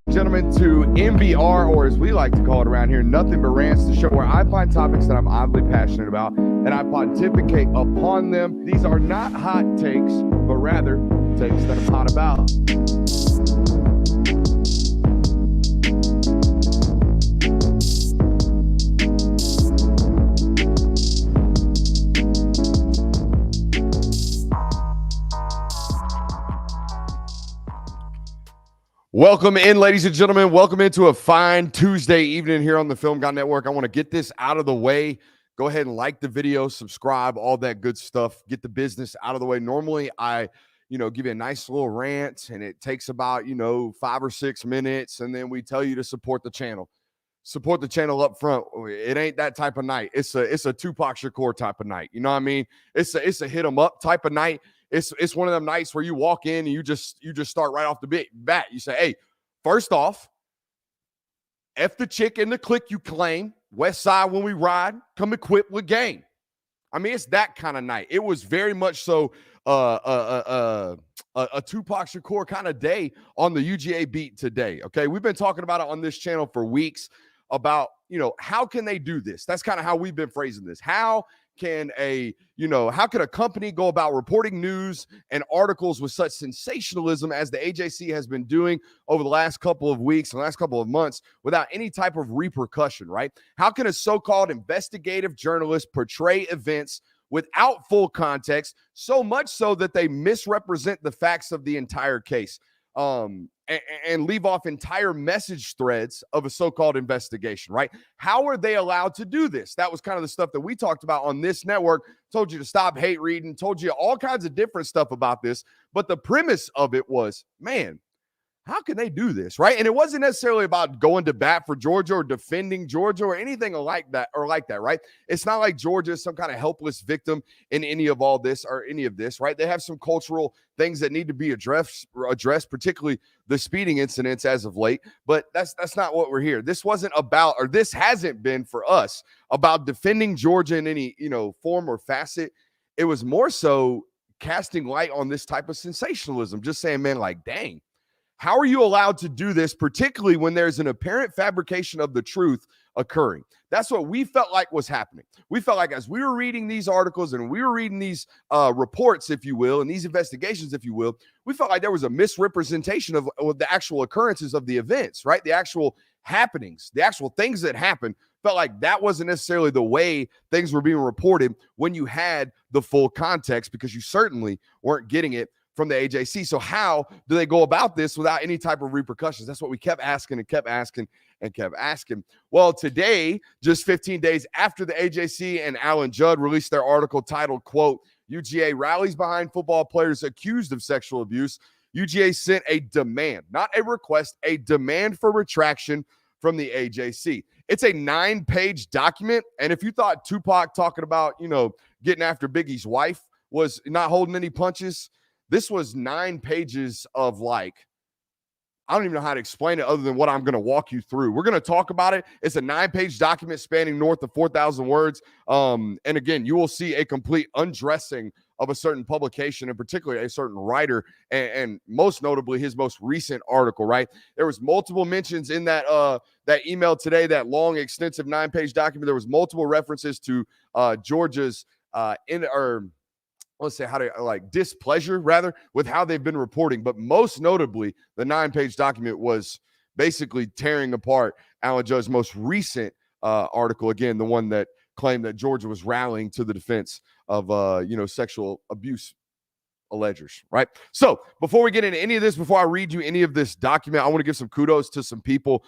Gentlemen, to NBR, or as we like to call it around here, Nothing But Rants, the show where I find topics that I'm oddly passionate about and I pontificate upon them. These are not hot takes, but rather takes that I'm hot about. Welcome in, ladies and gentlemen. Welcome into a fine Tuesday evening here on the Film Guy Network. I want to get this out of the way. Go ahead and like the video, subscribe, all that good stuff. Get the business out of the way. Normally, I, give you a nice little rant, and it takes about, 5 or 6 minutes, and then we tell you to support the channel. Support the channel up front. It ain't that type of night. It's a Tupac Shakur type of night. You know what I mean? It's a hit 'em up type of night. It's one of them nights where you walk in and you just start right off the bat. You say, hey, first off, F the chick in the clique you claim. West Side when we ride, come equipped with game. I mean, it's that kind of night. It was very much so a Tupac Shakur kind of day on the UGA beat today. Okay, we've been talking about it on this channel for weeks about, how can they do this? That's kind of how we've been phrasing this. How can a company go about reporting news and articles with such sensationalism as the AJC has been doing over the last couple of weeks and last couple of months without any type of repercussion, right? How can a so-called investigative journalist portray events without full context, so much so that they misrepresent the facts of the entire case, and leave off entire message threads of a so-called investigation, right? How are they allowed to do this? That was kind of the stuff that we talked about on this network. Told you to stop hate reading, told you all kinds of different stuff about this. But the premise of it was, man, how can they do this, right? And it wasn't necessarily about going to bat for Georgia or defending Georgia or anything like that, right? It's not like Georgia is some kind of helpless victim in any of this, right? They have some cultural things that need to be addressed, particularly the speeding incidents as of late. But that's not what we're here. This wasn't about, or this hasn't been for us about defending Georgia in any, form or facet. It was more so casting light on this type of sensationalism, just saying, man, like, dang. How are you allowed to do this, particularly when there's an apparent fabrication of the truth occurring? That's what we felt like was happening. We felt like as we were reading these articles and we were reading these reports, if you will, and these investigations, if you will, we felt like there was a misrepresentation of the actual occurrences of the events, right? The actual happenings, the actual things that happened. Felt like that wasn't necessarily the way things were being reported when you had the full context, because you certainly weren't getting it from the AJC. So how do they go about this without any type of repercussions? That's what we kept asking and kept asking and kept asking. Well, today, just 15 days after the AJC and Alan Judd released their article titled, quote, UGA rallies behind football players accused of sexual abuse, UGA sent a demand, not a request, a demand for retraction from the AJC. It's a 9-page document. And if you thought Tupac talking about, getting after Biggie's wife was not holding any punches, this was 9 pages of I don't even know how to explain it other than what I'm going to walk you through. We're going to talk about it. It's a 9-page document spanning north of 4,000 words. And again, you will see a complete undressing of a certain publication, and particularly a certain writer, and most notably his most recent article, right? There was multiple mentions in that email today, that long, extensive 9-page document. There was multiple references to Georgia's displeasure rather with how they've been reporting. But most notably, the 9-page document was basically tearing apart Alan Judd's most recent article. Again, the one that claimed that Georgia was rallying to the defense of, sexual abuse allegers, right? So before we get into any of this, before I read you any of this document, I want to give some kudos to some people.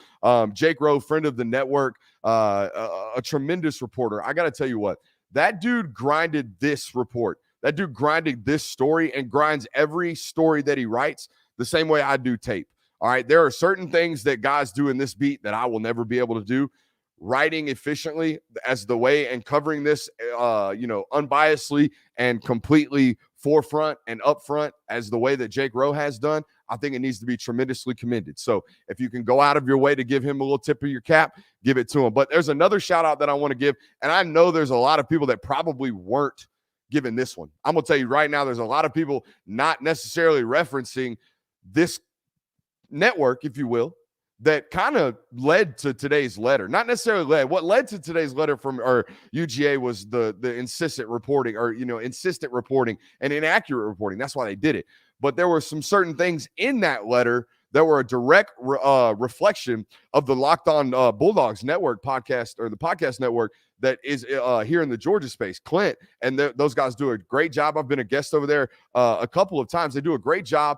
Jake Rowe, friend of the network, a tremendous reporter. I got to tell you what, that dude grinded this report. That dude grinded this story and grinds every story that he writes the same way I do tape. All right. There are certain things that guys do in this beat that I will never be able to do. Writing efficiently as the way and covering this, unbiasedly and completely forefront and upfront as the way that Jake Rowe has done, I think it needs to be tremendously commended. So if you can go out of your way to give him a little tip of your cap, give it to him. But there's another shout out that I want to give. And I know there's a lot of people that probably weren't given this one. I'm going to tell you right now, there's a lot of people not necessarily referencing this network, if you will, that kind of led to today's letter. Not necessarily led. What led to today's letter from our UGA was the insistent reporting, or, insistent reporting and inaccurate reporting. That's why they did it. But there were some certain things in that letter that were a direct reflection of the Locked On Bulldogs Network podcast, or the podcast network that is here in the Georgia space. Clint and those guys do a great job. I've been a guest over there a couple of times. They do a great job,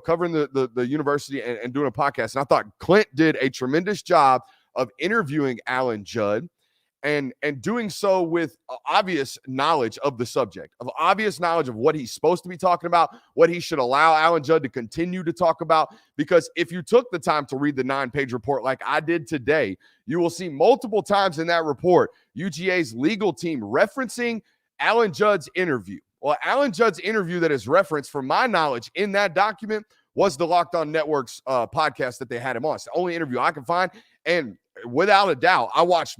covering the university and doing a podcast. And I thought Clint did a tremendous job of interviewing Alan Judd and doing so with obvious knowledge of the subject, of obvious knowledge of what he's supposed to be talking about, what he should allow Alan Judd to continue to talk about. Because if you took the time to read the 9-page report like I did today, you will see multiple times in that report UGA's legal team referencing Alan Judd's interview. Well, Alan Judd's interview that is referenced, from my knowledge, in that document was the Locked On Network's podcast that they had him on. It's the only interview I can find. And without a doubt, I watched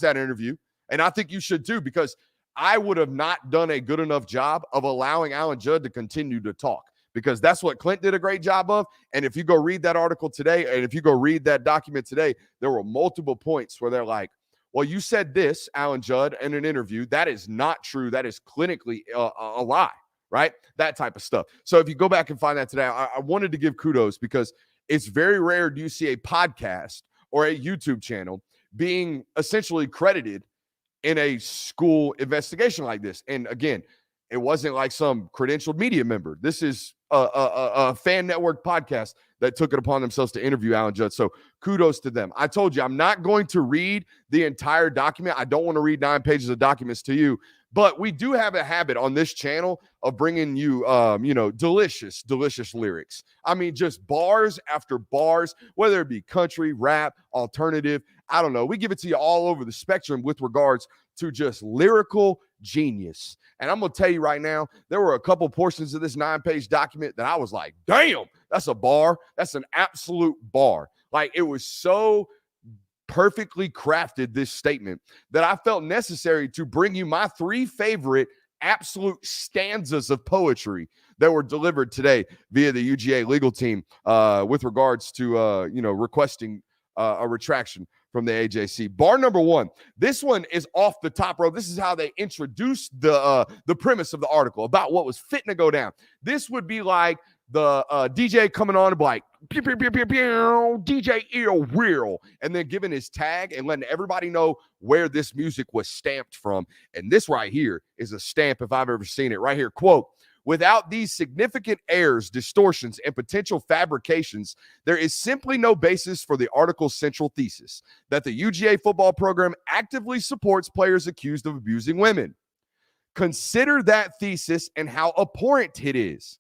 that interview, and I think you should too, because I would have not done a good enough job of allowing Alan Judd to continue to talk, because that's what Clint did a great job of. And if you go read that article today, and if you go read that document today, there were multiple points where they're like, well, you said this, Alan Judd, in an interview. That is not true. That is clinically a lie, right? That type of stuff. So if you go back and find that today, I wanted to give kudos, because it's very rare do you see a podcast or a YouTube channel being essentially credited in a school investigation like this. And again, it wasn't like some credentialed media member. This is a fan network podcast that took it upon themselves to interview Alan Judd. So kudos to them. I told you, I'm not going to read the entire document. I don't want to read 9 pages of documents to you, but we do have a habit on this channel of bringing you, delicious lyrics. I mean, just bars after bars, whether it be country, rap, alternative. I don't know. We give it to you all over the spectrum with regards to just lyrical genius. And I'm going to tell you right now, there were a couple portions of this 9-page document that I was like, damn, that's a bar. That's an absolute bar. Like, it was so perfectly crafted, this statement, that I felt necessary to bring you my 3 favorite absolute stanzas of poetry that were delivered today via the UGA legal team with regards to, requesting a retraction from the AJC. Bar number 1. This one is off the top rope. This is how they introduced the premise of the article about what was fitting to go down. This would be like the DJ coming on and be like, pew, pew, pew, pew, pew, DJ Ear Real, and then giving his tag and letting everybody know where this music was stamped from. And this right here is a stamp if I've ever seen it. Right here, quote, Without these significant errors, distortions, and potential fabrications, there is simply no basis for the article's central thesis that the UGA football program actively supports players accused of abusing women. Consider that thesis and how abhorrent it is.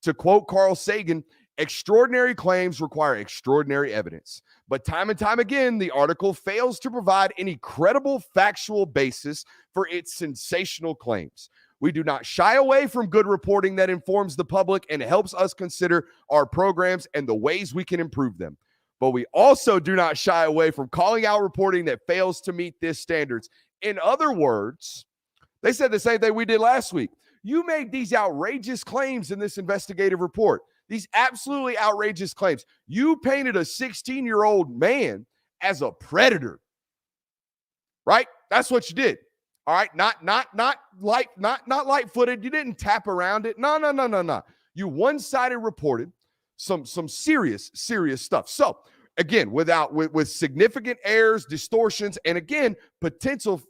To quote Carl Sagan, extraordinary claims require extraordinary evidence. But time and time again, the article fails to provide any credible factual basis for its sensational claims. We do not shy away from good reporting that informs the public and helps us consider our programs and the ways we can improve them. But we also do not shy away from calling out reporting that fails to meet these standards. In other words, they said the same thing we did last week. You made these outrageous claims in this investigative report, these absolutely outrageous claims. You painted a 16-year-old man as a predator, right? That's what you did. All right, not light-footed. You didn't tap around it. No. You one-sided reported some serious stuff. So again, with significant errors, distortions, and again, potential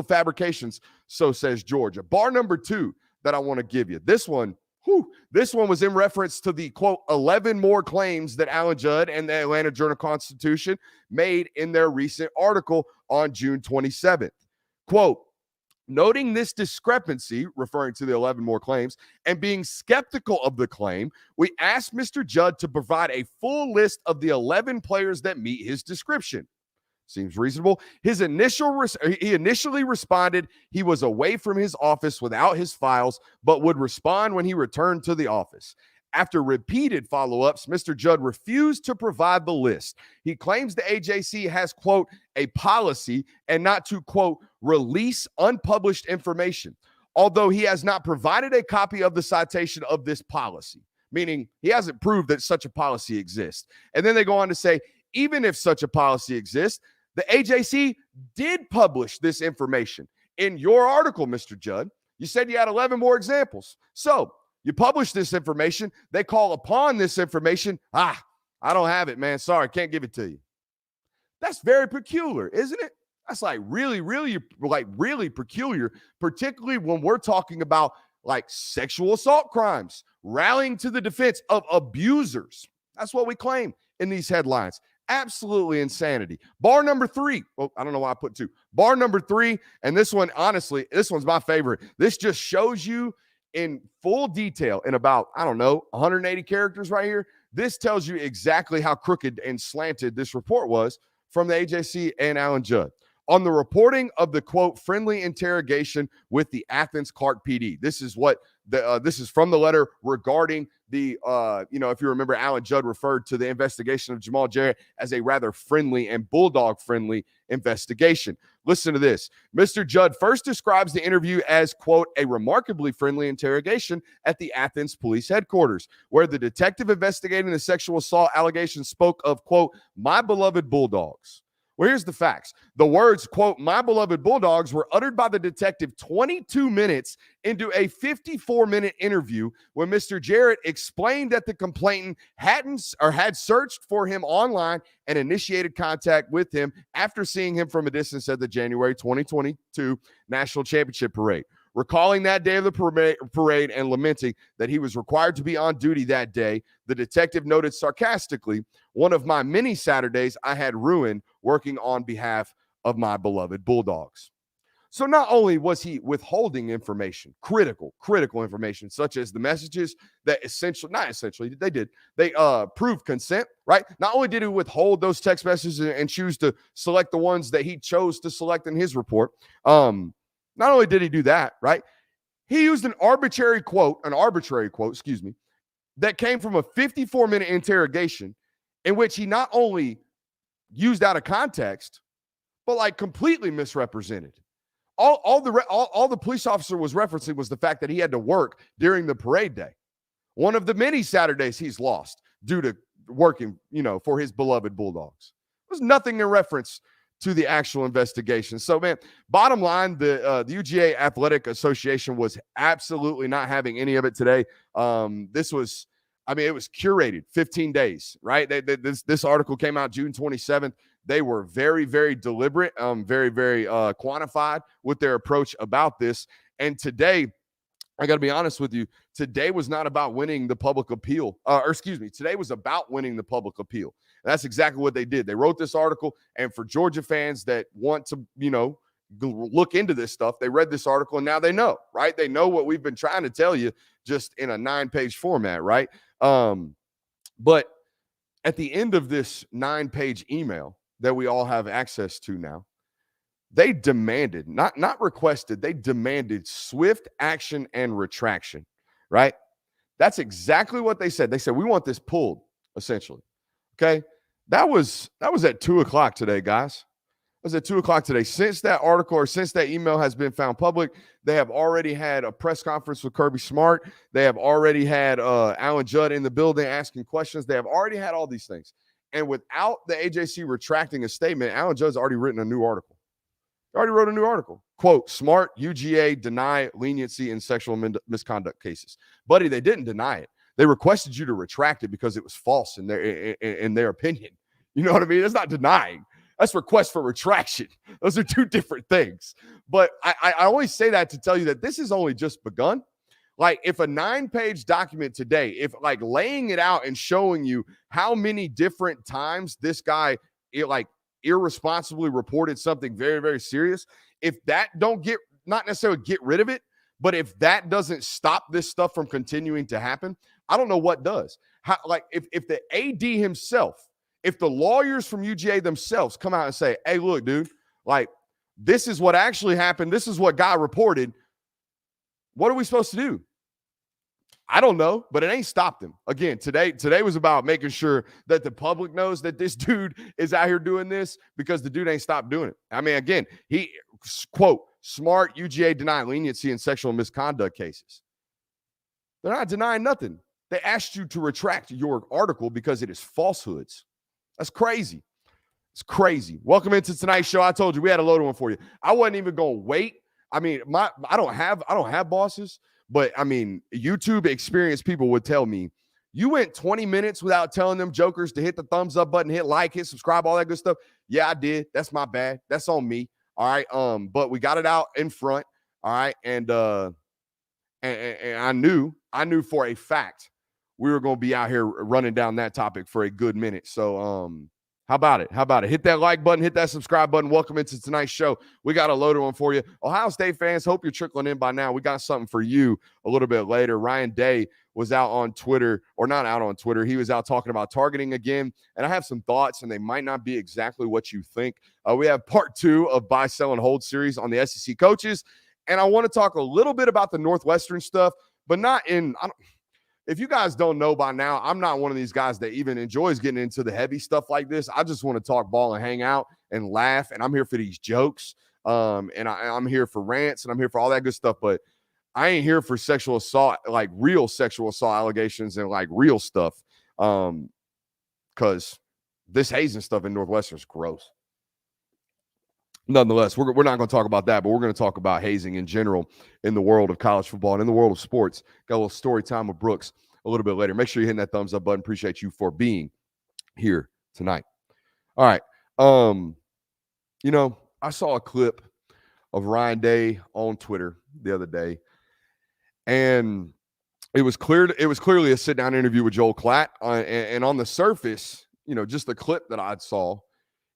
fabrications. So says Georgia. Bar number 2 that I want to give you. This one was in reference to the, quote, 11 more claims that Alan Judd and the Atlanta Journal-Constitution made in their recent article on June 27th. Quote, noting this discrepancy, referring to the 11 more claims, and being skeptical of the claim, we asked Mr. Judd to provide a full list of the 11 players that meet his description. Seems reasonable. He initially responded he was away from his office without his files, but would respond when he returned to the office. After repeated follow-ups, Mr. Judd refused to provide the list. He claims the AJC has, quote, a policy and not to, quote, release unpublished information, although he has not provided a copy of the citation of this policy, meaning he hasn't proved that such a policy exists. And then they go on to say, even if such a policy exists, the AJC did publish this information. In your article, Mr. Judd, you said you had 11 more examples. So you publish this information. They call upon this information. I don't have it, man. Sorry, can't give it to you. That's very peculiar, isn't it? That's like really peculiar, particularly when we're talking about like sexual assault crimes, rallying to the defense of abusers. That's what we claim in these headlines. Absolutely insanity. Bar number 3. Well, I don't know why I put 2. Bar number 3, and this one, honestly, this one's my favorite. This just shows you in full detail in about, 180 characters right here. This tells you exactly how crooked and slanted this report was from the AJC and Alan Judd on the reporting of the, quote, friendly interrogation with the Athens Clark PD. This is what this is from the letter regarding the, if you remember, Alan Judd referred to the investigation of Jamal Jarrett as a rather friendly and bulldog-friendly investigation. Listen to this. Mr. Judd first describes the interview as, quote, a remarkably friendly interrogation at the Athens police headquarters, where the detective investigating the sexual assault allegations spoke of, quote, my beloved bulldogs. Well, here's the facts. The words, quote, my beloved bulldogs were uttered by the detective 22 minutes into a 54-minute interview when Mr. Jarrett explained that the complainant had searched for him online and initiated contact with him after seeing him from a distance at the January 2022 National Championship Parade. Recalling that day of the parade and lamenting that he was required to be on duty that day, the detective noted sarcastically, one of my many Saturdays I had ruined working on behalf of my beloved Bulldogs. So not only was he withholding information, critical information, such as the messages that they proved consent, right? Not only did he withhold those text messages and choose to select the ones that he chose to select in his report, not only did he do that, right? He used an arbitrary quote, that came from a 54-minute interrogation in which he not only used out of context, but like completely misrepresented. All the police officer was referencing was the fact that he had to work during the parade day. One of the many Saturdays he's lost due to working, for his beloved Bulldogs. There was nothing in reference to the actual investigation. So, man, bottom line, the UGA Athletic Association was absolutely not having any of it today. It was curated 15 days, right? This article came out June 27th. They were very, very deliberate, very, very quantified with their approach about this. And today, I got to be honest with you. Today was not about winning the public appeal. Today was about winning the public appeal. And that's exactly what they did. They wrote this article, and for Georgia fans that want to, look into this stuff, they read this article, and now they know, right? They know what we've been trying to tell you, just in a 9-page format, right? But at the end of this 9-page email that we all have access to now, they demanded, not requested, they demanded swift action and retraction, right? That's exactly what they said. They said, we want this pulled, essentially. Okay. That was at 2:00 today, guys. It was at 2:00 today. Since that article or since that email has been found public, they have already had a press conference with Kirby Smart. They have already had Alan Judd in the building asking questions. They have already had all these things. And without the AJC retracting a statement, Alan Judd's already written a new article. Already wrote a new article. Quote, Smart, UGA deny leniency in sexual misconduct cases. Buddy, they didn't deny it. They requested you to retract it because it was false in their opinion. You know what I mean? That's not denying. That's request for retraction. Those are two different things. But I always say that to tell you that this has only just begun. Like, if a 9-page document today, if like laying it out and showing you how many different times this guy, irresponsibly reported something very, very serious, if that don't not necessarily get rid of it, but if that doesn't stop this stuff from continuing to happen, I don't know what does. If the AD himself, if the lawyers from UGA themselves come out and say, hey, look, dude, like, this is what actually happened, this is what got reported, what are we supposed to do? I don't know, but it ain't stopped him. Again, today was about making sure that the public knows that this dude is out here doing this, because the dude ain't stopped doing it. I mean, again, he, quote, Smart, UGA deny leniency in sexual misconduct cases. They're not denying nothing. They asked you to retract your article because it is falsehoods. That's crazy. It's crazy. Welcome into tonight's show. I told you we had a loaded one for you. I wasn't even going to wait. I mean, I don't have bosses. But, I mean, YouTube experienced people would tell me, you went 20 minutes without telling them jokers to hit the thumbs up button, hit like, hit subscribe, all that good stuff. Yeah, I did. That's my bad. That's on me. All right. But we got it out in front. All right. And I knew for a fact we were going to be out here running down that topic for a good minute. So, how about it? Hit that like button, hit that subscribe button. Welcome into tonight's show. We got a loaded one for you. Ohio State fans, hope you're trickling in by now. We got something for you a little bit later. Ryan Day was out on Twitter, or not out on Twitter. He was out talking about targeting again. And I have some thoughts, and they might not be exactly what you think. We have part 2 of Buy, Sell, and Hold series on the SEC coaches. And I want to talk a little bit about the Northwestern stuff, but not in – if you guys don't know by now, I'm not one of these guys that even enjoys getting into the heavy stuff like this. I just want to talk ball and hang out and laugh, and I'm here for these jokes. And I'm here for rants, and I'm here for all that good stuff. But I ain't here for sexual assault, like real sexual assault allegations and like real stuff. Because this hazing stuff in Northwestern is gross. Nonetheless, we're not going to talk about that, but we're going to talk about hazing in general in the world of college football and in the world of sports. Got a little story time with Brooks a little bit later. Make sure you're hitting that thumbs up button. Appreciate you for being here tonight. All right. I saw a clip of Ryan Day on Twitter the other day, and it was clearly a sit-down interview with Joel Klatt. And on the surface, just the clip that I saw,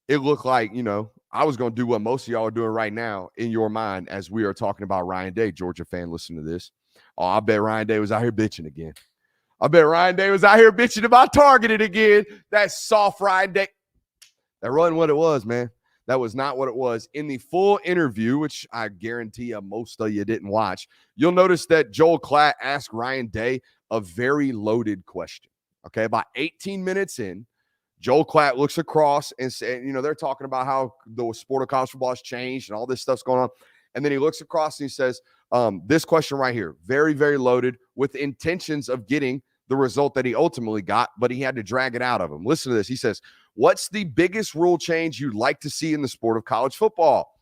it looked like, I was going to do what most of y'all are doing right now in your mind as we are talking about Ryan Day. Georgia fan, listen to this. Oh, I bet Ryan Day was out here bitching again. I bet Ryan Day was out here bitching about targeting again. That soft Ryan Day. That wasn't what it was, man. That was not what it was. In the full interview, which I guarantee you most of you didn't watch, you'll notice that Joel Klatt asked Ryan Day a very loaded question. Okay, about 18 minutes in, Joel Klatt looks across and said, they're talking about how the sport of college football has changed and all this stuff's going on. And then he looks across and he says, this question right here, very, very loaded with intentions of getting the result that he ultimately got, but he had to drag it out of him. Listen to this. He says, what's the biggest rule change you'd like to see in the sport of college football?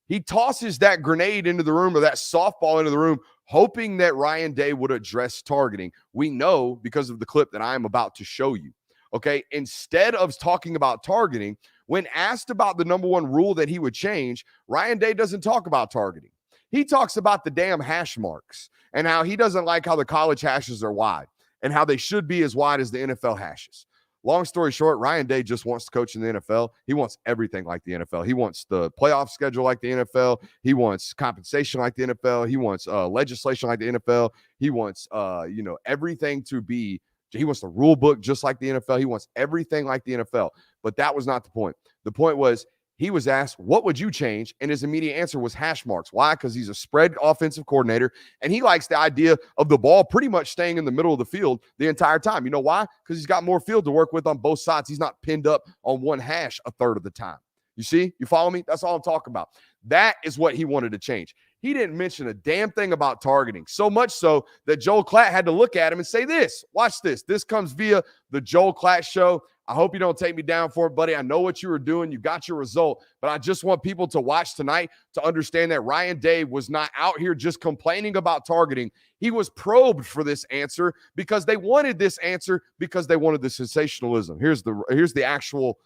He tosses that grenade into the room, or that softball into the room, hoping that Ryan Day would address targeting. We know because of the clip that I am about to show you. Okay, instead of talking about targeting, when asked about the number one rule that he would change, Ryan Day doesn't talk about targeting. He talks about the damn hash marks and how he doesn't like how the college hashes are wide and how they should be as wide as the NFL hashes. Long story short, Ryan Day just wants to coach in the NFL. He wants everything like the NFL. He wants the playoff schedule like the NFL. He wants compensation like the NFL. He wants legislation like the NFL. He wants, everything to be. He wants the rule book just like the NFL. He wants everything like the NFL. But that was not the point. The point was he was asked, what would you change? And his immediate answer was hash marks. Why? Because he's a spread offensive coordinator, and he likes the idea of the ball pretty much staying in the middle of the field the entire time. You know why? Because he's got more field to work with on both sides. He's not pinned up on one hash a third of the time. You see? You follow me? That's all I'm talking about. That is what he wanted to change. He didn't mention a damn thing about targeting, so much so that Joel Klatt had to look at him and say this. Watch this. This comes via the Joel Klatt Show. I hope you don't take me down for it, buddy. I know what you were doing. You got your result. But I just want people to watch tonight to understand that Ryan Day was not out here just complaining about targeting. He was probed for this answer because they wanted this answer because they wanted the sensationalism. Here's the actual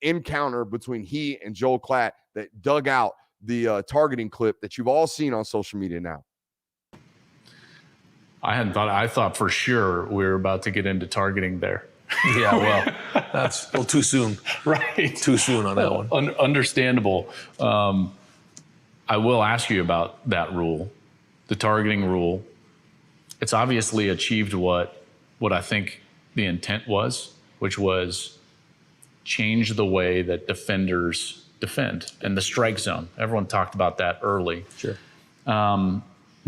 encounter between he and Joel Klatt that dug out the targeting clip that you've all seen on social media now. I thought for sure we were about to get into targeting there. Yeah, well, that's a little too soon. Right. Too soon on that one. Understandable. I will ask you about that rule, the targeting rule. It's obviously achieved what I think the intent was, which was change the way that defenders defend and the strike zone. Everyone talked about that early. Sure.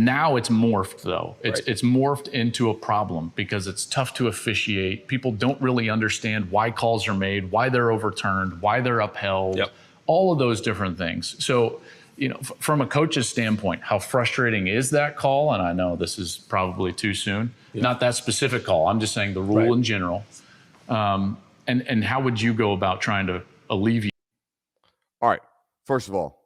Now it's morphed, though. Right. It's morphed into a problem because it's tough to officiate. People don't really understand why calls are made, why they're overturned, why they're upheld, all of those different things. So, from a coach's standpoint, how frustrating is that call? And I know this is probably too soon. Not that specific call. I'm just saying the rule in general. And how would you go about trying to alleviate? All right. First of all,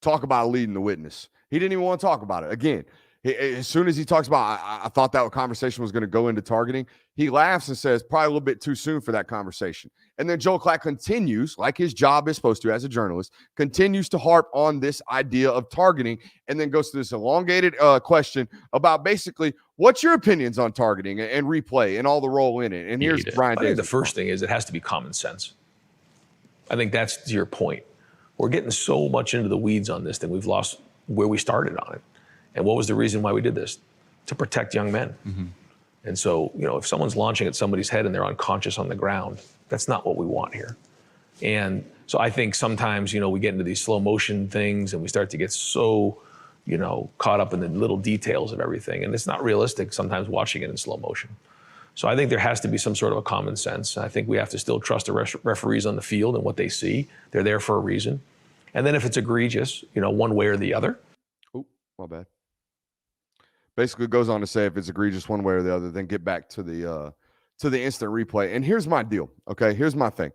talk about leading the witness. He didn't even want to talk about it. Again, as soon as he talks about, I thought that conversation was going to go into targeting, he laughs and says, probably a little bit too soon for that conversation. And then Joel Klatt continues, like his job is supposed to as a journalist, continues to harp on this idea of targeting and then goes to this elongated question about basically, what's your opinions on targeting and replay and all the role in it? And here's Brian Davis. I think the first thing is it has to be common sense. I think that's your point. We're getting so much into the weeds on this that we've lost where we started on it. And what was the reason why we did this? To protect young men. Mm-hmm. And so, if someone's launching at somebody's head and they're unconscious on the ground, that's not what we want here. And so I think sometimes, we get into these slow motion things and we start to get so, caught up in the little details of everything. And it's not realistic sometimes watching it in slow motion. So I think there has to be some sort of a common sense. I think we have to still trust the referees on the field and what they see. They're there for a reason. And then if it's egregious, one way or the other. Oh, my bad. Basically goes on to say if it's egregious one way or the other, then get back to the instant replay. And here's my deal. Okay, here's my thing.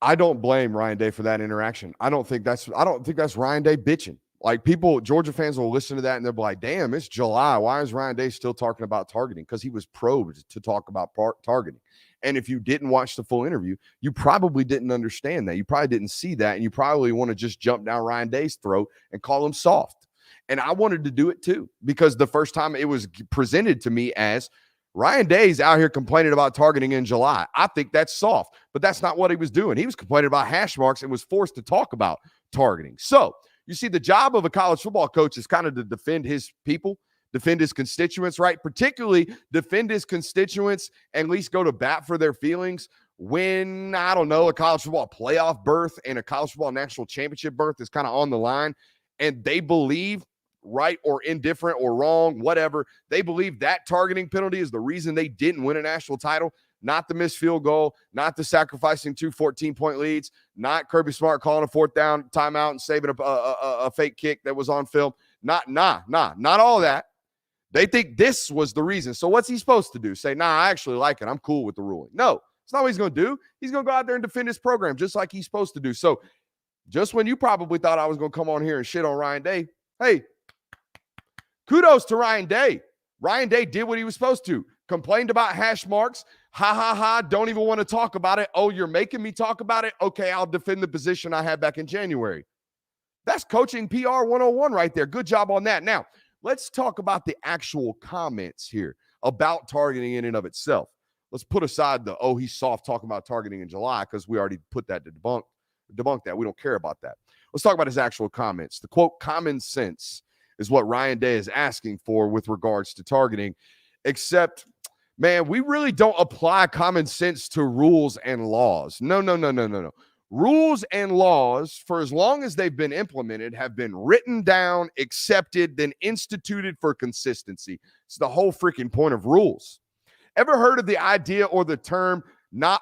I don't blame Ryan Day for that interaction. I don't think that's Ryan Day bitching. Like Georgia fans will listen to that and they'll be like, damn, it's July. Why is Ryan Day still talking about targeting? Because he was probed to talk about targeting. And if you didn't watch the full interview, you probably didn't understand that. You probably didn't see that. And you probably want to just jump down Ryan Day's throat and call him soft. And I wanted to do it too, because the first time it was presented to me as Ryan Day's out here complaining about targeting in July. I think that's soft, but that's not what he was doing. He was complaining about hash marks and was forced to talk about targeting. So you see, the job of a college football coach is kind of to defend his people, defend his constituents, right? Particularly defend his constituents and at least go to bat for their feelings when, I don't know, a college football playoff berth and a college football national championship berth is kind of on the line and they believe, right or indifferent or wrong, whatever, they believe that targeting penalty is the reason they didn't win a national title, not the missed field goal, not the sacrificing 2 14-point leads, not Kirby Smart calling a fourth down timeout and saving a fake kick that was on film. Not all that. They think this was the reason. So what's he supposed to do? Say, nah, I actually like it. I'm cool with the ruling. No, it's not what he's going to do. He's going to go out there and defend his program just like he's supposed to do. So just when you probably thought I was going to come on here and shit on Ryan Day, hey, kudos to Ryan Day. Ryan Day did what he was supposed to. Complained about hash marks. Ha, don't even want to talk about it. Oh, you're making me talk about it? Okay, I'll defend the position I had back in January. That's coaching PR 101 right there. Good job on that. Now, let's talk about the actual comments here about targeting in and of itself. Let's put aside the, oh, he's soft talking about targeting in July, because we already put that to debunk that. We don't care about that. Let's talk about his actual comments. The quote, common sense is what Ryan Day is asking for with regards to targeting, except, man, we really don't apply common sense to rules and laws. No. Rules and laws, for as long as they've been implemented, have been written down, accepted, then instituted for consistency. It's the whole freaking point of rules. Ever heard of the idea or the term not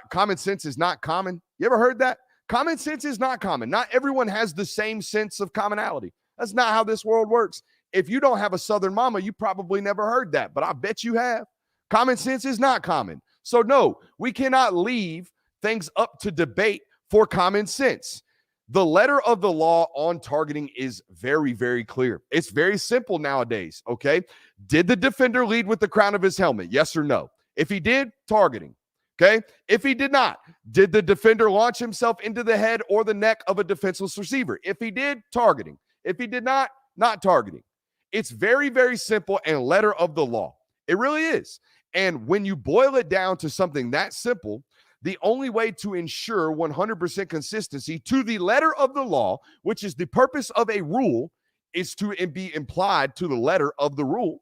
common sense is not common? You ever heard that? Common sense is not common. Not everyone has the same sense of commonality. That's not how this world works. If you don't have a Southern mama, you probably never heard that, but I bet you have. Common sense is not common. So no, we cannot leave things up to debate for common sense. The letter of the law on targeting is very, very clear. It's very simple nowadays, okay? Did the defender lead with the crown of his helmet? Yes or no? If he did, targeting, okay? If he did not, did the defender launch himself into the head or the neck of a defenseless receiver? If he did, targeting. If he did not, not targeting. It's very, very simple and letter of the law. It really is. And when you boil it down to something that simple, the only way to ensure 100% consistency to the letter of the law, which is the purpose of a rule, is to be implied to the letter of the rule,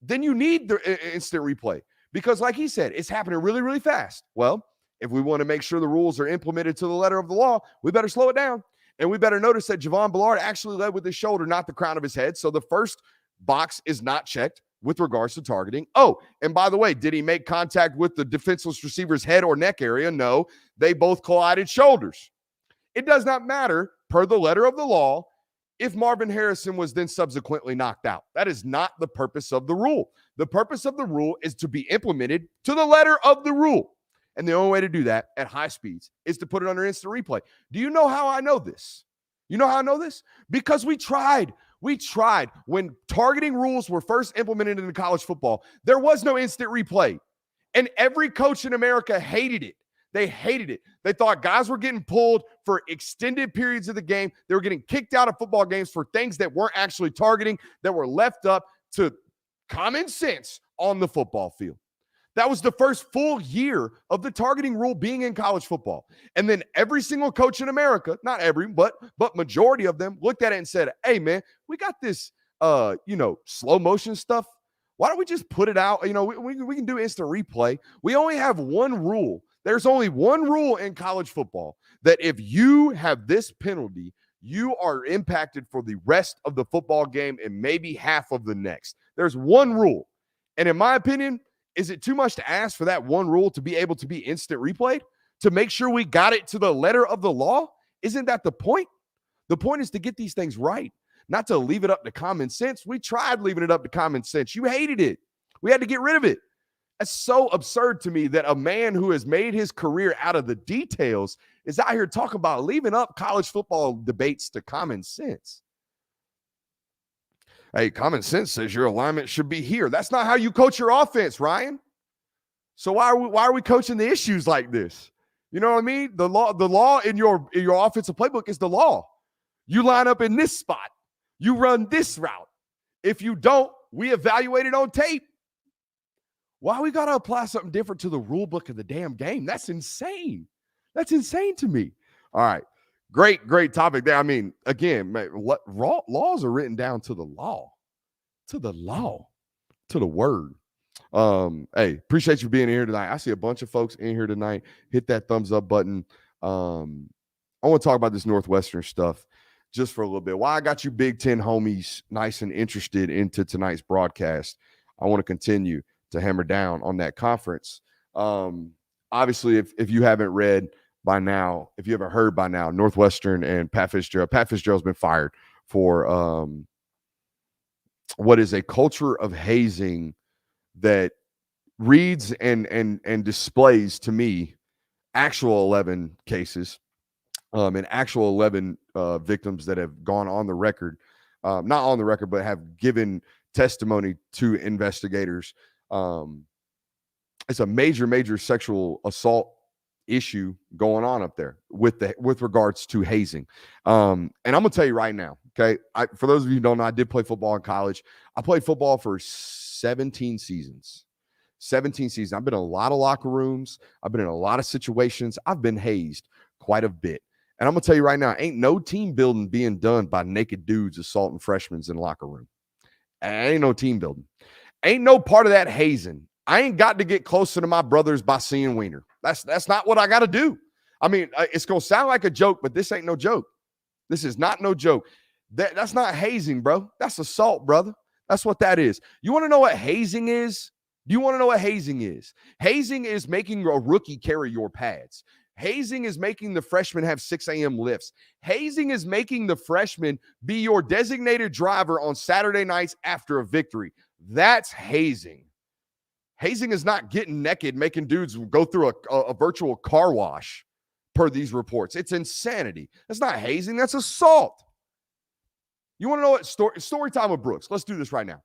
then you need the instant replay. Because like he said, it's happening really, really fast. Well, if we want to make sure the rules are implemented to the letter of the law, we better slow it down. And we better notice that Javon Ballard actually led with his shoulder, not the crown of his head. So the first box is not checked with regards to targeting. Oh, and by the way, did he make contact with the defenseless receiver's head or neck area? No, they both collided shoulders. It does not matter, per the letter of the law, if Marvin Harrison was then subsequently knocked out. That is not the purpose of the rule. The purpose of the rule is to be implemented to the letter of the rule. And the only way to do that at high speeds is to put it under instant replay. Do you know how I know this? You know how I know this? Because we tried. We tried. When targeting rules were first implemented in college football, there was no instant replay. And every coach in America hated it. They hated it. They thought guys were getting pulled for extended periods of the game. They were getting kicked out of football games for things that weren't actually targeting, that were left up to common sense on the football field. That was the first full year of the targeting rule being in college football. And then every single coach in America, not every, but majority of them looked at it and said, hey, man, we got this, slow motion stuff. Why don't we just put it out? We can do instant replay. We only have one rule. There's only one rule in college football, that if you have this penalty, you are impacted for the rest of the football game and maybe half of the next. There's one rule. And in my opinion, is it too much to ask for that one rule to be able to be instant replayed, to make sure we got it to the letter of the law? Isn't that the point? The point is to get these things right, not to leave it up to common sense. We tried leaving it up to common sense. You hated it. We had to get rid of it. That's so absurd to me that a man who has made his career out of the details is out here talking about leaving up college football debates to common sense. Hey, common sense says your alignment should be here. That's not how you coach your offense, Ryan. So why are we coaching the issues like this? You know what I mean? The law in your offensive playbook is the law. You line up in this spot. You run this route. If you don't, we evaluate it on tape. Why we got to apply something different to the rule book of the damn game? That's insane. That's insane to me. All right. Great topic there. I mean, again, man, laws are written down to the law, to the word. Hey, appreciate you being here tonight. I see a bunch of folks in here tonight. Hit that thumbs up button. I want to talk about this Northwestern stuff just for a little bit. Why I got you Big Ten homies nice and interested into tonight's broadcast. I want to continue to hammer down on that conference. Obviously, if you haven't read by now, if you haven't heard by now, Northwestern and Pat Fitzgerald's been fired for what is a culture of hazing that reads and displays to me actual 11 cases and actual 11 victims that have gone on the record, not on the record, but have given testimony to investigators. It's a major sexual assault issue going on up there with regards to hazing. And I'm gonna tell you right now, okay. For those of you who don't know, I did play football in college. I played football for 17 seasons. 17 seasons. I've been in a lot of locker rooms. I've been in a lot of situations. I've been hazed quite a bit. And I'm gonna tell you right now, ain't no team building being done by naked dudes assaulting freshmen in the locker room. Ain't no team building. Ain't no part of that hazing. I ain't got to get closer to my brothers by seeing wiener. That's not what I got to do. I mean, it's going to sound like a joke, but this ain't no joke. This is not no joke. That's not hazing, bro. That's assault, brother. That's what that is. You want to know what hazing is? Do you want to know what hazing is? Hazing is making a rookie carry your pads. Hazing is making the freshman have 6 a.m. lifts. Hazing is making the freshman be your designated driver on Saturday nights after a victory. That's hazing. Hazing is not getting naked, making dudes go through a virtual car wash, per these reports. It's insanity. That's not hazing. That's assault. You want to know what story time with Brooks? Let's do this right now.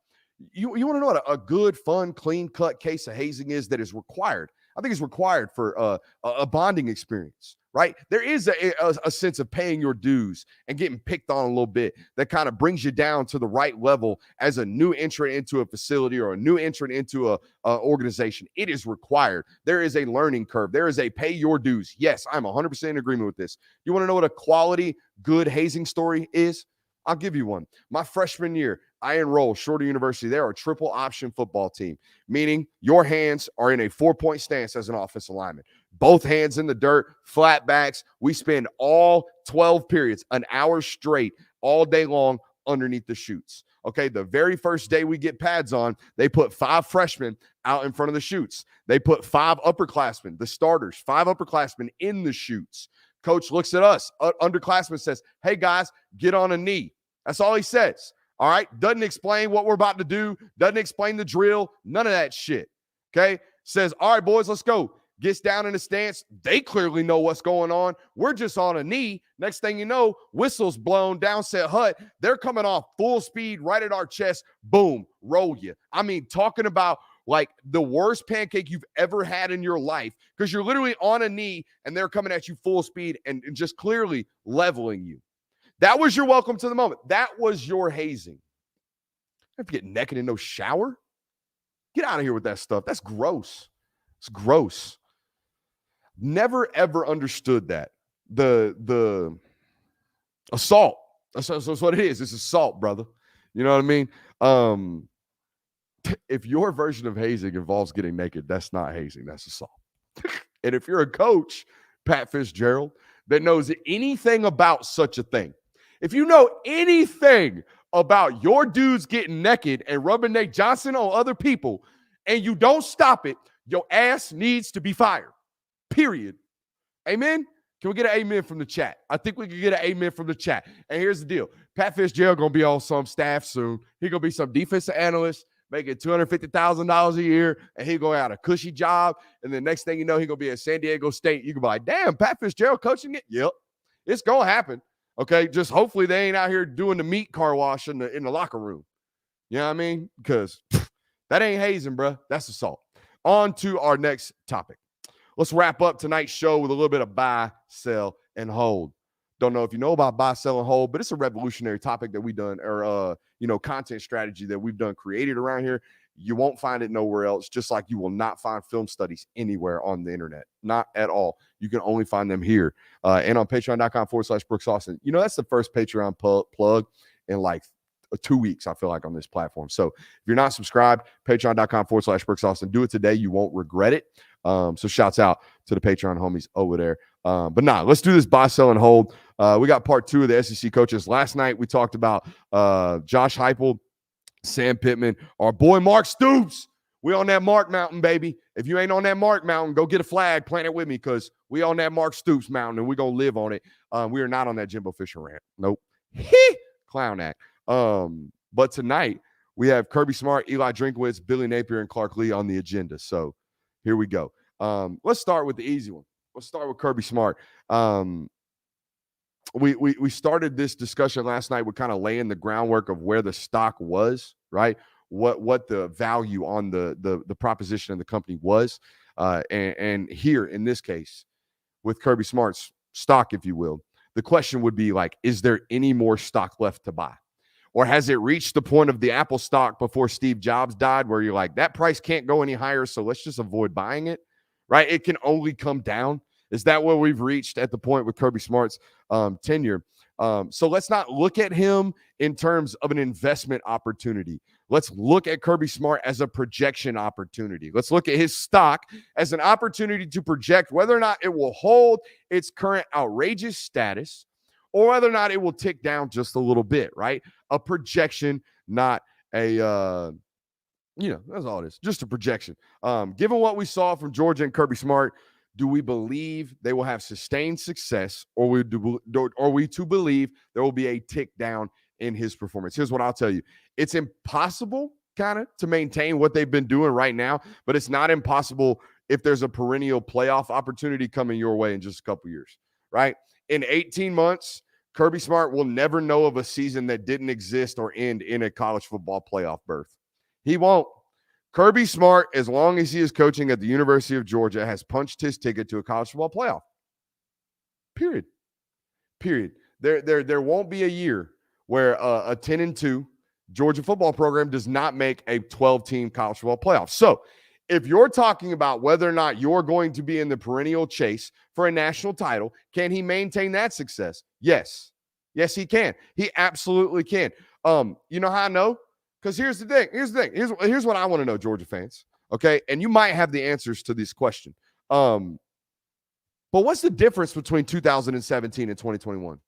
You want to know what a good, fun, clean-cut case of hazing is that is required? I think it's required for a bonding experience, right? There is a sense of paying your dues and getting picked on a little bit that kind of brings you down to the right level as a new entrant into a facility or a new entrant into a organization. It is required. There is a learning curve. There is a pay your dues. Yes, I'm 100% in agreement with this. You want to know what a quality, good hazing story is? I'll give you one. My freshman year, I enrolled Shorter University. They're a triple option football team, meaning your hands are in a 4-point stance as an offensive lineman. Both hands in the dirt, flat backs. We spend all 12 periods, an hour straight, all day long underneath the chutes. Okay, the very first day we get pads on, they put 5 freshmen out in front of the chutes. They put 5 upperclassmen, the starters, 5 upperclassmen in the chutes. Coach looks at us, underclassman says, "Hey guys, get on a knee." That's all he says. All right. Doesn't explain what we're about to do. Doesn't explain the drill. None of that shit. Okay. Says, "All right, boys, let's go." Gets down in the stance. They clearly know what's going on. We're just on a knee. Next thing you know, whistle's blown, downset hut. They're coming off full speed right at our chest. Boom, roll you. I mean, talking about like the worst pancake you've ever had in your life, because you're literally on a knee and they're coming at you full speed and just clearly leveling you. That was your welcome to the moment. That was your hazing. If you get naked in no shower, get out of here with that stuff. That's gross. It's gross. Never ever understood that. The assault. That's what it is. It's assault, brother. You know what I mean? If your version of hazing involves getting naked, that's not hazing. That's assault. And if you're a coach, Pat Fitzgerald, that knows anything about such a thing, if you know anything about your dudes getting naked and rubbing Nate Johnson on other people and you don't stop it, your ass needs to be fired. Period. Amen? Can we get an amen from the chat? I think we can get an amen from the chat. And here's the deal. Pat Fitzgerald going to be on some staff soon. He's going to be some defensive analyst making $250,000 a year, and he's going to have a cushy job. And the next thing you know, he's going to be at San Diego State. You can be like, damn, Pat Fitzgerald coaching it? Yep. It's going to happen. Okay, just hopefully they ain't out here doing the meat car wash in the locker room. You know what I mean? Because that ain't hazing, bro. That's assault. On to our next topic. Let's wrap up tonight's show with a little bit of buy, sell, and hold. Don't know if you know about buy, sell, and hold, but it's a revolutionary topic that we've done, or content strategy that we've done created around here. You won't find it nowhere else, just like you will not find film studies anywhere on the internet. Not at all. You can only find them here and on patreon.com/Brooks Austin. You know, that's the first Patreon plug in like 2 weeks, I feel like, on this platform. So if you're not subscribed, patreon.com/Brooks Austin. Do it today. You won't regret it. So shouts out to the Patreon homies over there. But let's do this buy, sell, and hold. We got part 2 of the SEC coaches. Last night we talked about Josh Heupel, Sam Pittman, our boy Mark Stoops. We on that Mark Mountain, baby. If you ain't on that Mark Mountain, go get a flag, plant it with me, because we on that Mark Stoops Mountain, and we going to live on it. We are not on that Jimbo Fisher rant. Nope. Clown act. But tonight, we have Kirby Smart, Eli Drinkwitz, Billy Napier, and Clark Lee on the agenda. So here we go. Let's start with the easy one. Let's start with Kirby Smart. We started this discussion last night with kind of laying the groundwork of where the stock was, right? What the value on the proposition of the company was. And here in this case, with Kirby Smart's stock, if you will, the question would be like, is there any more stock left to buy? Or has it reached the point of the Apple stock before Steve Jobs died where you're like, that price can't go any higher, so let's just avoid buying it, right? It can only come down. Is that where we've reached at the point with Kirby Smart's tenure? So let's not look at him in terms of an investment opportunity. Let's look at Kirby Smart as a projection opportunity. Let's look at his stock as an opportunity to project whether or not it will hold its current outrageous status or whether or not it will tick down just a little bit, right? A projection, not a, that's all it is, just a projection. Given what we saw from Georgia and Kirby Smart, do we believe they will have sustained success, or are we to believe there will be a tick down in his performance? Here's what I'll tell you. It's impossible kind of to maintain what they've been doing right now, but it's not impossible if there's a perennial playoff opportunity coming your way in just a couple years, right? In 18 months, Kirby Smart will never know of a season that didn't exist or end in a college football playoff berth. He won't. Kirby Smart, as long as he is coaching at the University of Georgia, has punched his ticket to a college football playoff. Period. There won't be a year where a 10-2 Georgia football program does not make a 12-team college football playoff. So if you're talking about whether or not you're going to be in the perennial chase for a national title, can he maintain that success? Yes. Yes, he can. He absolutely can. You know how I know? Because here's the thing. Here's what I want to know, Georgia fans. Okay. And you might have the answers to this question. But what's the difference between 2017 and 2021?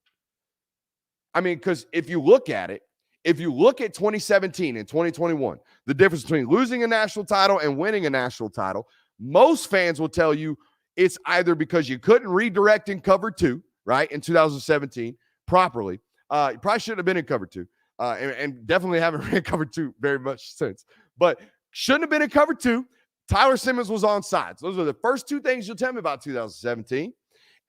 I mean, because if you look at 2017 and 2021, the difference between losing a national title and winning a national title, most fans will tell you it's either because you couldn't redirect in cover 2, right, in 2017 properly. You probably shouldn't have been in cover 2. And definitely haven't ran cover 2 very much since. But shouldn't have been in cover 2. Tyler Simmons was on sides. Those are the first two things you'll tell me about 2017.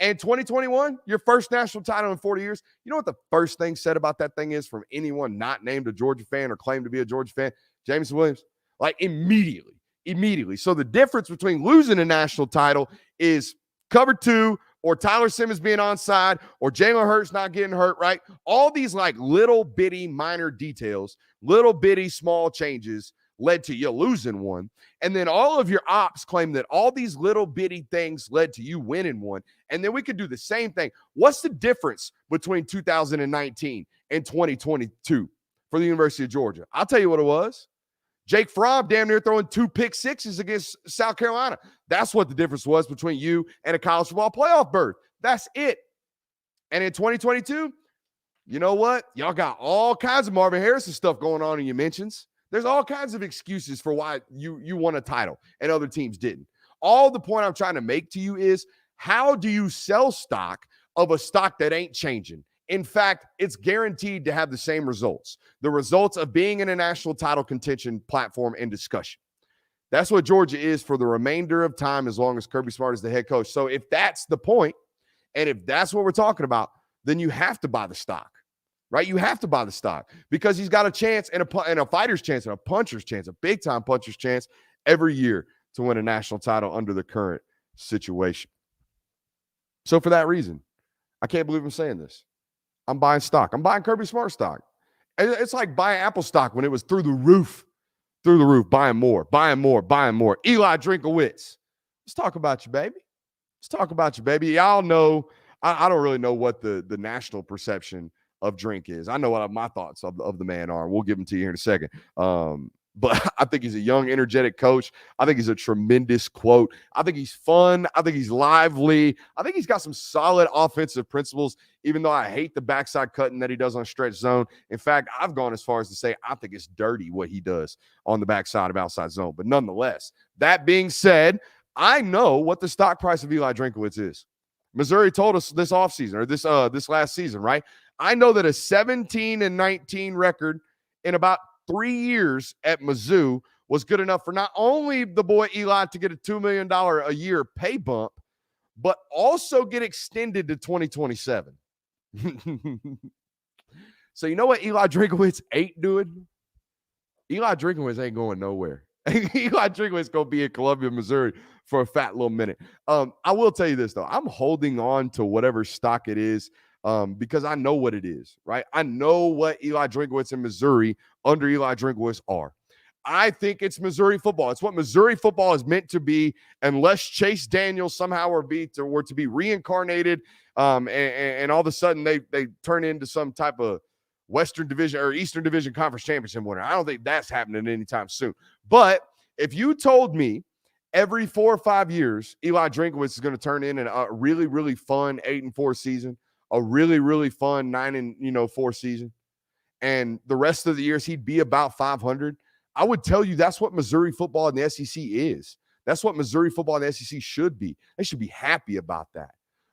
And 2021, your first national title in 40 years. You know what the first thing said about that thing is from anyone not named a Georgia fan or claimed to be a Georgia fan? Jameson Williams. Like immediately. So the difference between losing a national title is cover 2 or Tyler Simmons being onside or Jalen Hurts not getting hurt, right? All these like little bitty minor details, little bitty small changes led to you losing one. And then all of your ops claim that all these little bitty things led to you winning one. And then we could do the same thing. What's the difference between 2019 and 2022 for the University of Georgia? I'll tell you what it was. Jake Fromm damn near throwing 2 pick sixes against South Carolina. That's what the difference was between you and a college football playoff berth. That's it. And in 2022, you know what? Y'all got all kinds of Marvin Harrison stuff going on in your mentions. There's all kinds of excuses for why you won a title and other teams didn't. All the point I'm trying to make to you is, how do you sell stock of a stock that ain't changing? In fact, it's guaranteed to have the same results. The results of being in a national title contention platform and discussion. That's what Georgia is for the remainder of time, as long as Kirby Smart is the head coach. So if that's the point, and if that's what we're talking about, then you have to buy the stock, right? You have to buy the stock because he's got a chance and a fighter's chance and a puncher's chance, a big-time puncher's chance every year to win a national title under the current situation. So for that reason, I can't believe I'm saying this. I'm buying stock. I'm buying Kirby Smart stock. It's like buying Apple stock when it was through the roof, buying more. Eli Drinkowitz. Let's talk about you, baby. Y'all know, I don't really know what the national perception of Drink is. I know what my thoughts of the man are. We'll give them to you here in a second. But I think he's a young, energetic coach. I think he's a tremendous quote. I think he's fun. I think he's lively. I think he's got some solid offensive principles, even though I hate the backside cutting that he does on stretch zone. In fact, I've gone as far as to say I think it's dirty what he does on the backside of outside zone. But nonetheless, that being said, I know what the stock price of Eli Drinkowitz is. Missouri told us this offseason, or this last season, right? I know that a 17-19 record in about 3 years at Mizzou was good enough for not only the boy Eli to get a $2 million a year pay bump, but also get extended to 2027. So you know what Eli Drinkowitz ain't doing? Eli Drinkowitz ain't going nowhere. Eli Drinkwitz going to be in Columbia, Missouri for a fat little minute. I will tell you this, though. I'm holding on to whatever stock it is because I know what it is, right? I know what Eli Drinkwitz and Missouri under Eli Drinkwitz are. I think it's Missouri football. It's what Missouri football is meant to be, unless Chase Daniels somehow were to be reincarnated, and all of a sudden they turn into some type of Western Division or Eastern Division Conference Championship winner. I don't think that's happening anytime soon. But if you told me every 4 or 5 years Eli Drinkwitz is going to turn in a really, really fun 8-4 season, a really, really fun 9-4 season, and the rest of the years he'd be about 500, I would tell you that's what Missouri football in the SEC is. That's what Missouri football in the SEC should be. They should be happy about that.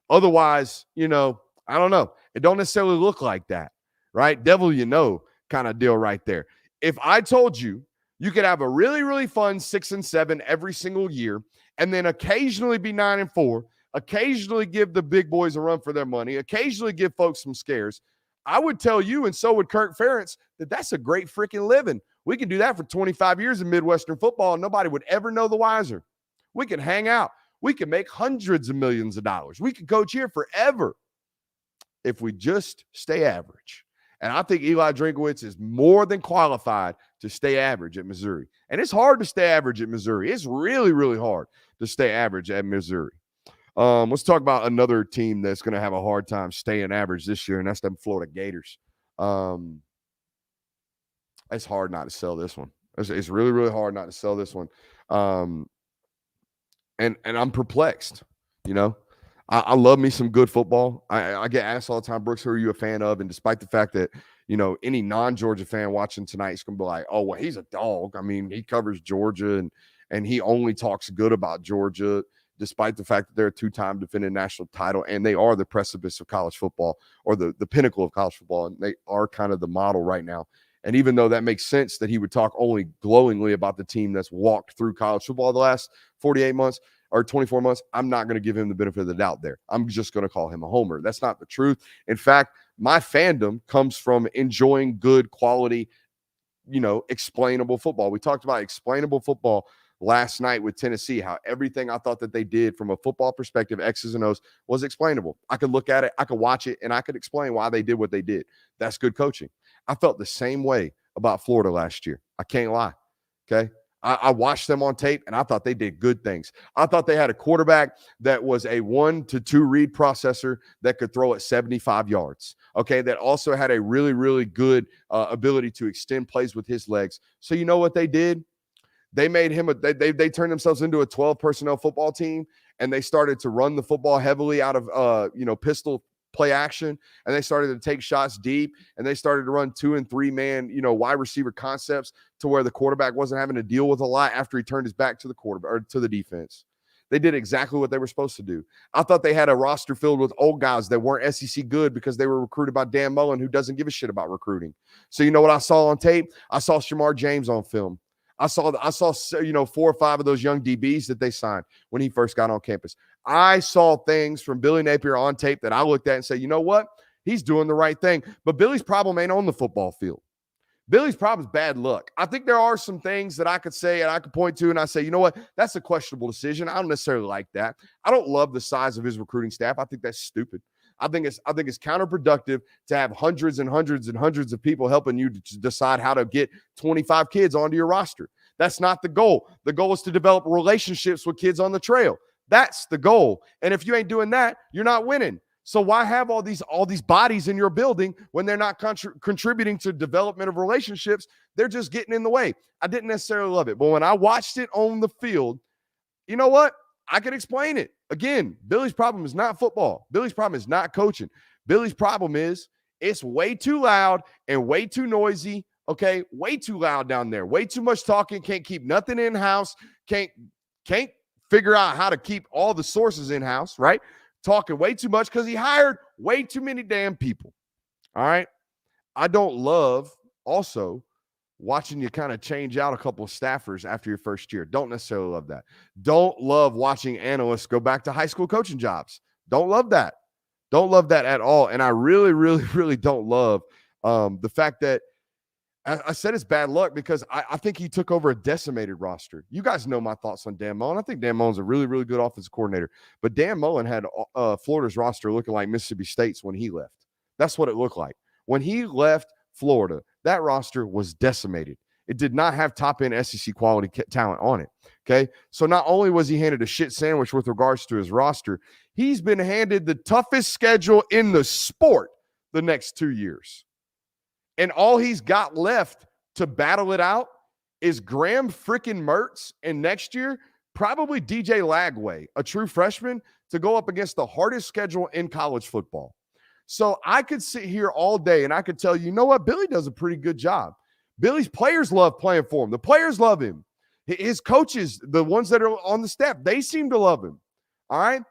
Otherwise, I don't know. It don't necessarily look like that, right? Devil kind of deal right there. If I told you you could have a really, really fun 6-7 every single year, and then occasionally be 9-4, occasionally give the big boys a run for their money, occasionally give folks some scares, I would tell you, and so would Kirk Ferentz, that that's a great freaking living. We can do that for 25 years in Midwestern football, and nobody would ever know the wiser. We can hang out. We can make hundreds of millions of dollars. We can coach here forever if we just stay average. And I think Eli Drinkwitz is more than qualified to stay average at Missouri. And it's hard to stay average at Missouri. It's really, really hard to stay average at Missouri. Let's talk about another team that's going to have a hard time staying average this year, and that's the Florida Gators. It's hard not to sell this one. It's really, really hard not to sell this one. And I'm perplexed. I love me some good football. I get asked all the time, Brooks, who are you a fan of? And despite the fact that, any non-Georgia fan watching tonight is going to be like, oh, well, he's a dog. I mean, he covers Georgia and he only talks good about Georgia, despite the fact that they're a 2-time defending national title, and they are the precipice of college football, or the pinnacle of college football, and they are kind of the model right now. And even though that makes sense that he would talk only glowingly about the team that's walked through college football the last 48 months or 24 months, I'm not going to give him the benefit of the doubt there. I'm just going to call him a homer. That's not the truth. In fact, my fandom comes from enjoying good quality, explainable football. We talked about explainable football last night with Tennessee, how everything I thought that they did from a football perspective, X's and O's, was explainable. I could look at it, I could watch it, and I could explain why they did what they did. That's good coaching. I felt the same way about Florida last year. I can't lie. Okay. I watched them on tape, and I thought they did good things. I thought they had a quarterback that was a 1 to 2 read processor that could throw at 75 yards. Okay. That also had a really, really good ability to extend plays with his legs. So you know what they did? They made him they turned themselves into a 12 personnel football team, and they started to run the football heavily out of pistol play action, and they started to take shots deep, and they started to run 2 and 3 man wide receiver concepts to where the quarterback wasn't having to deal with a lot after he turned his back to the quarterback or to the defense. They did exactly what they were supposed to do. I thought they had a roster filled with old guys that weren't SEC good because they were recruited by Dan Mullen, who doesn't give a shit about recruiting. So you know what I saw on tape? I saw Shamar James on film. I saw 4 or 5 of those young DBs that they signed when he first got on campus. I saw things from Billy Napier on tape that I looked at and said, you know what? He's doing the right thing. But Billy's problem ain't on the football field. Billy's problem is bad luck. I think there are some things that I could say and I could point to, and I say, you know what? That's a questionable decision. I don't necessarily like that. I don't love the size of his recruiting staff. I think that's stupid. I think it's counterproductive to have hundreds and hundreds and hundreds of people helping you to decide how to get 25 kids onto your roster. That's not the goal. The goal is to develop relationships with kids on the trail. That's the goal. And if you ain't doing that, you're not winning. So why have all these bodies in your building when they're not contributing to development of relationships? They're just getting in the way. I didn't necessarily love it, but when I watched it on the field, you know what? I can explain it. Again, Billy's problem is not football. Billy's problem is not coaching. Billy's problem is it's way too loud and way too noisy. Okay, way too loud down there. Way too much talking. Can't keep nothing in-house. Can't figure out how to keep all the sources in-house, right? Talking way too much because he hired way too many damn people. All right? I don't love also watching you kind of change out a couple of staffers after your first year. Don't necessarily love that. Don't love watching analysts go back to high school coaching jobs. Don't love that. Don't love that at all. And I really, really, really don't love the fact that I said it's bad luck because I think he took over a decimated roster. You guys know my thoughts on Dan Mullen. I think Dan Mullen's a really, really good offensive coordinator. But Dan Mullen had Florida's roster looking like Mississippi State's when he left. That's what it looked like. When he left Florida, that roster was decimated. It did not have top-end SEC quality talent on it, okay? So not only was he handed a shit sandwich with regards to his roster, he's been handed the toughest schedule in the sport the next 2 years. And all he's got left to battle it out is Graham freaking Mertz, and next year, probably DJ Lagway, a true freshman, to go up against the hardest schedule in college football. So I could sit here all day and I could tell you, you know what? Billy does a pretty good job. Billy's players love playing for him. The players love him. His coaches, the ones that are on the staff, they seem to love him. All right?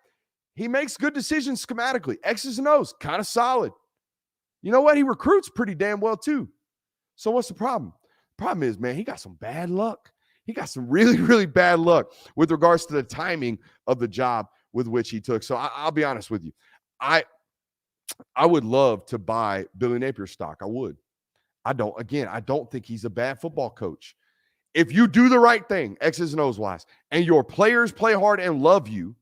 He makes good decisions schematically. X's and O's, kind of solid. You know what? He recruits pretty damn well too. So what's the problem? The problem is, man, he got some bad luck. He got some really, really bad luck with regards to the timing of the job with which he took. So I'll be honest with you. I would love to buy Billy Napier stock. I would. I don't think he's a bad football coach. If you do the right thing, X's and O's wise, and your players play hard and love you,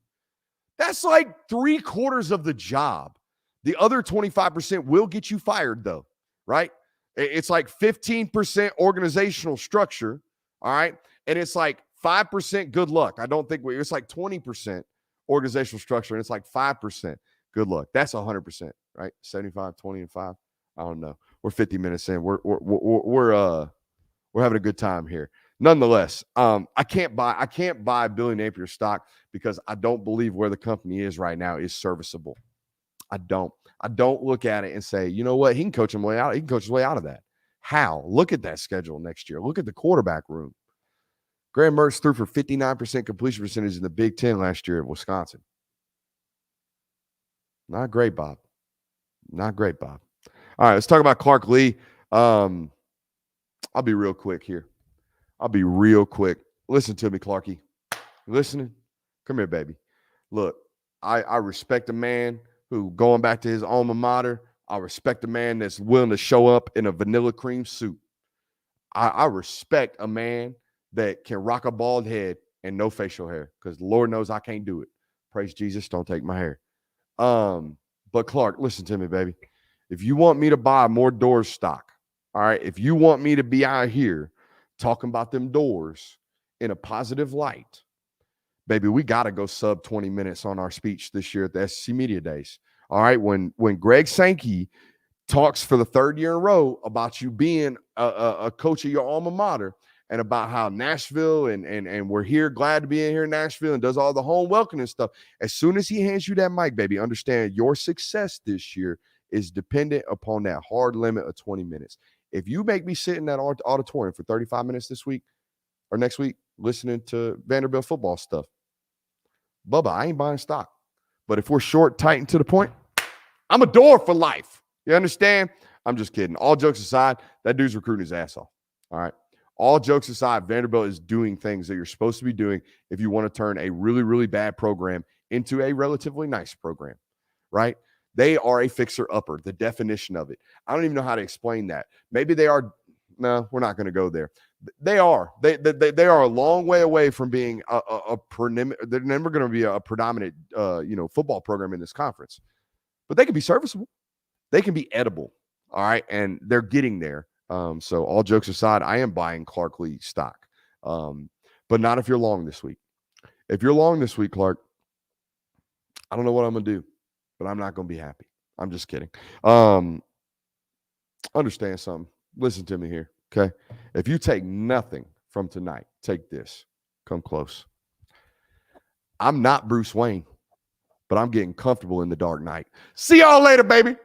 that's like 3/4 of the job. The other 25% will get you fired, though, right? It's like 15% organizational structure, all right? And it's like 5% good luck. I don't think it's like 20% organizational structure, and it's like 5% good luck. That's 100%, right? 75, 20, and 5. I don't know. We're 50 minutes in. We're having a good time here. Nonetheless, I can't buy Billy Napier stock because I don't believe where the company is right now is serviceable. I don't look at it and say, you know what, he can coach his way out. He can coach his way out of that. How? Look at that schedule next year. Look at the quarterback room. Graham Mertz threw for 59% completion percentage in the Big Ten last year at Wisconsin. Not great, Bob. Not great, Bob. All right, let's talk about Clark Lee. I'll be real quick here. I'll be real quick. Listen to me, Clarky. You listening? Come here, baby. Look, I respect a man who, going back to his alma mater, I respect a man that's willing to show up in a vanilla cream suit. I respect a man that can rock a bald head and no facial hair, because Lord knows I can't do it. Praise Jesus, don't take my hair. But Clark, listen to me, baby. If you want me to buy more Doors stock, all right, if you want me to be out here talking about them Doors in a positive light, baby, we got to go sub 20 minutes on our speech this year at the SEC Media Days. All right, when Greg Sankey talks for the third year in a row about you being a coach of your alma mater and about how Nashville and we're here, glad to be in here in Nashville, and does all the home welcoming stuff, as soon as he hands you that mic, baby, understand your success this year is dependent upon that hard limit of 20 minutes. If you make me sit in that auditorium for 35 minutes this week or next week listening to Vanderbilt football stuff, Bubba, I ain't buying stock. But if we're short, tight, and to the point, I'm a door for life. You understand? I'm just kidding. All jokes aside, that dude's recruiting his ass off. All right? All jokes aside, Vanderbilt is doing things that you're supposed to be doing if you want to turn a really, really bad program into a relatively nice program, right? They are a fixer-upper, the definition of it. I don't even know how to explain that. Maybe they are. No, we're not going to go there. They are. They are a long way away from being they're never going to be a predominant football program in this conference. But they can be serviceable. They can be edible. All right, and they're getting there. So all jokes aside, I am buying Clark Lee stock, but not if you're long this week. If you're long this week, Clark, I don't know what I'm going to do, but I'm not going to be happy. I'm just kidding. Understand something. Listen to me here, okay? If you take nothing from tonight, take this. Come close. I'm not Bruce Wayne, but I'm getting comfortable in the dark night. See y'all later, baby.